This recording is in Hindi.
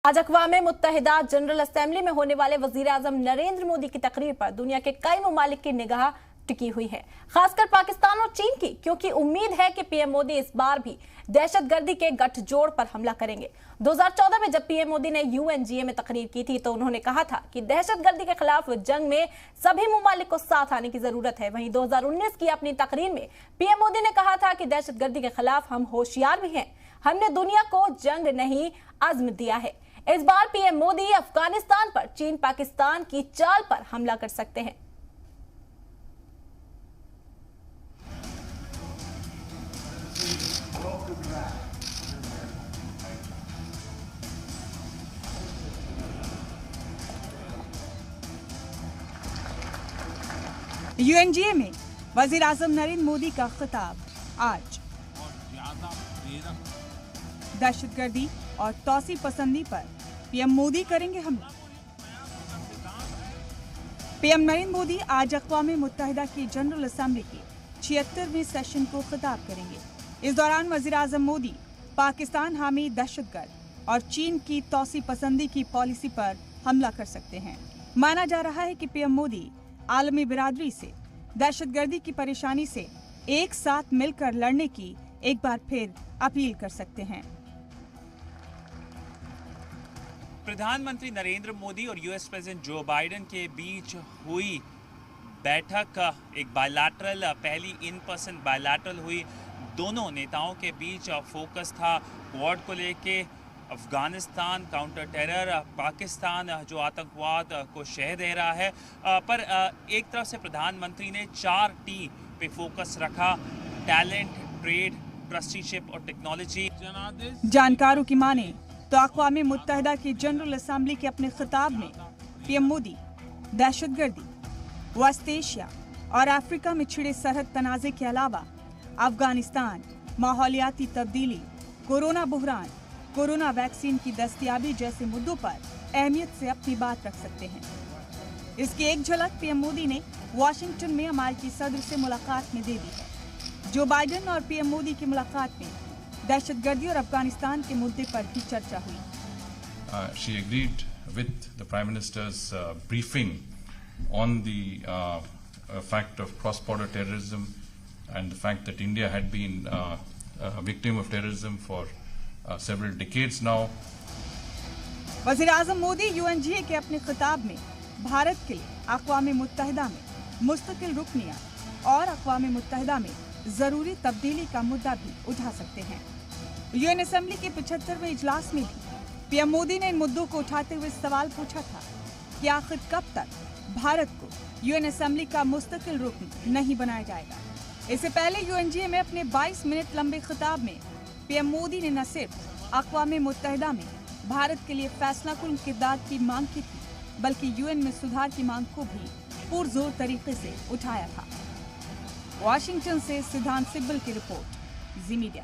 आज अक़वाम मुत्तहिदा जनरल असेंबली में होने वाले वजीर आजम नरेंद्र मोदी की तकरीर पर दुनिया के कई ममालिक की निगाह टिकी हुई है, खासकर पाकिस्तान और चीन की, क्योंकि उम्मीद है कि पीएम मोदी इस बार भी दहशतगर्दी के गठजोड़ पर हमला करेंगे। 2014 में जब पीएम मोदी ने यूएनजीए में तकरीर की थी तो उन्होंने कहा था कि दहशतगर्दी के खिलाफ जंग में सभी ममालिक को साथ आने की जरूरत है। वहीं 2019 की अपनी तकरीर में पीएम मोदी ने कहा था कि दहशतगर्दी के खिलाफ हम होशियार भी हैं, हमने दुनिया को जंग नहीं अज़्म दिया है। इस बार पीएम मोदी अफगानिस्तान पर चीन पाकिस्तान की चाल पर हमला कर सकते हैं। यूएनजीए में वजीर आजम नरेंद्र मोदी का खिताब आज दहशतगर्दी और तौसी पसंदी पर पीएम मोदी करेंगे हमला। पीएम नरेंद्र मोदी आज अक़वाम मुत्तहिदा की जनरल असेंबली के 76वें सेशन को खिताब करेंगे। इस दौरान वजीर आजम मोदी पाकिस्तान हामी दहशतगर्द और चीन की तौसी पसंदी की पॉलिसी पर हमला कर सकते हैं। माना जा रहा है कि पीएम मोदी आलमी बिरादरी से दहशतगर्दी की परेशानी से एक साथ मिलकर लड़ने की एक बार फिर अपील कर सकते हैं। प्रधानमंत्री नरेंद्र मोदी और यूएस प्रेसिडेंट जो बाइडेन के बीच हुई बैठक एक बायलैटरल, पहली इन पर्सन बायलैटरल हुई। दोनों नेताओं के बीच फोकस था क्वाड को लेके, अफगानिस्तान, काउंटर टेरर, पाकिस्तान जो आतंकवाद को शह दे रहा है। पर एक तरफ से प्रधानमंत्री ने 4T पे फोकस रखा: टैलेंट, ट्रेड, ट्रस्टीशिप और टेक्नोलॉजी। जानकारों की माने तो अक़वाम मुत्तहिदा की जनरल असेंबली के अपने खिताब में पीएम मोदी दहशतगर्दी, वेस्ट एशिया और अफ्रीका में छिड़े सरहद तनाज़े के अलावा अफगानिस्तान, माहौलियाती तब्दीली, कोरोना बुहरान, कोरोना वैक्सीन की दस्तयाबी जैसे मुद्दों पर अहमियत से अपनी बात रख सकते हैं। इसकी एक झलक पीएम मोदी ने वाशिंगटन में अमेरिकी सदर से मुलाकात में दे दी है। जो बाइडेन और पीएम मोदी की मुलाकात में दहशतगर्दी और अफगानिस्तान के मुद्दे पर भी चर्चा हुई। She agreed with the Prime Minister's briefing on the fact of cross-border terrorism and the fact that India had been a victim of terrorism for several decades now. वज़ीर आज़म मोदी यूएनजीए के अपने खिताब में भारत के लिए अक़वाम मुत्तहिदा में मुस्तकिल रुकनियत और अक़वाम मुत्तहिदा में जरूरी तब्दीली का मुद्दा भी उठा सकते हैं। यूएन असेंबली के 75वें इजलास में भी पीएम मोदी ने इन मुद्दों को उठाते हुए सवाल पूछा था कि आखिर कब तक भारत को यूएन असेंबली का मुस्तकिल रुकन नहीं बनाया जाएगा। इससे पहले यूएनजीए में अपने 22 मिनट लंबे खिताब में पीएम मोदी ने न सिर्फ अक़वाम मुत्तहिदा में भारत के लिए फैसलाकुन किरदार की मांग की थी, बल्कि यूएन में सुधार की मांग को भी पुरजोर तरीके से उठाया था। वाशिंगटन से सिद्धांत सिब्बल की रिपोर्ट, जी मीडिया।